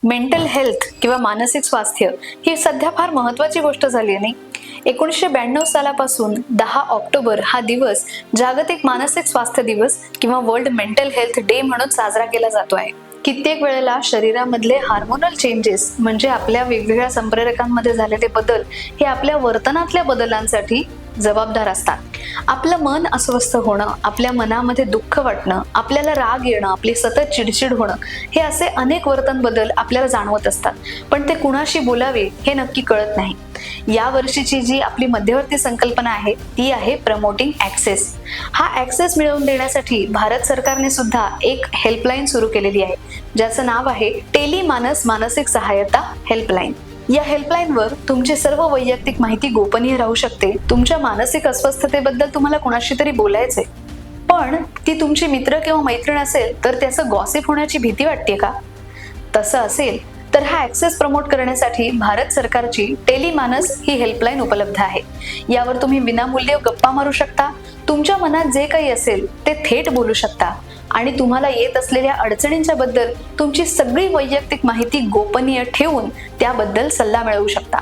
Mental health किंवा मानसिक स्वास्थ्य ही सध्या फार महत्त्वाची गोष्ट झाली आहे, नाही? 1992 सालापासून 10 ऑक्टोबर हा दिवस जागतिक मानसिक स्वास्थ्य दिवस किंवा वर्ल्ड मेंटल हेल्थ डे म्हणून साजरा केला जातो आहे. कित्येक वेळेला शरीरामधले हार्मोनल चेंजेस म्हणजे आपल्या वेगवेगळ्या संप्रेरकांमध्ये झालेले बदल हे आपल्या वर्तनातल्या बदलांसाठी जबाबदार असतात. आपलं मन अस्वस्थ होणं, आपल्या मनामध्ये दुःख वाटणं, आपल्याला राग येणं, आपली सतत चिडचिड होणं, हे असे अनेक वर्तन बदल आपल्याला जाणवत असतात. पण ते कुणाशी बोलावे हे नक्की कळत नाही. या वर्षीची जी आपली मध्यवर्ती संकल्पना आहे ती आहे प्रमोटिंग ॲक्सेस. हा ॲक्सेस मिळवून देण्यासाठी भारत सरकारने सुद्धा एक हेल्पलाईन सुरू केलेली आहे, ज्याचं नाव आहे टेलीमानस मानसिक सहायता हेल्पलाईन. या हेल्पलाईनवर तुमची सर्व वैयक्तिक माहिती गोपनीय राहू शकते. तुमच्या मानसिक अस्वस्थतेबद्दल तुम्हाला कुणाशी तरी बोलायचंय, पण ती तुमची मित्र किंवा मैत्रीण असेल तर त्याचं गॉसिप होण्याची भीती वाटते का? तसं असेल तर हा ॲक्सेस प्रमोट करण्यासाठी भारत सरकारची टेलीमानस ही हेल्पलाईन उपलब्ध आहे. यावर तुम्ही विनामूल्य गप्पा मारू शकता, तुमच्या मनात जे काही असेल ते थेट बोलू शकता आणि तुम्हाला येत असलेल्या अडचणींच्या बद्दल तुमची सगळी वैयक्तिक माहिती गोपनीय ठेवून त्याबद्दल सल्ला मिळवू शकता.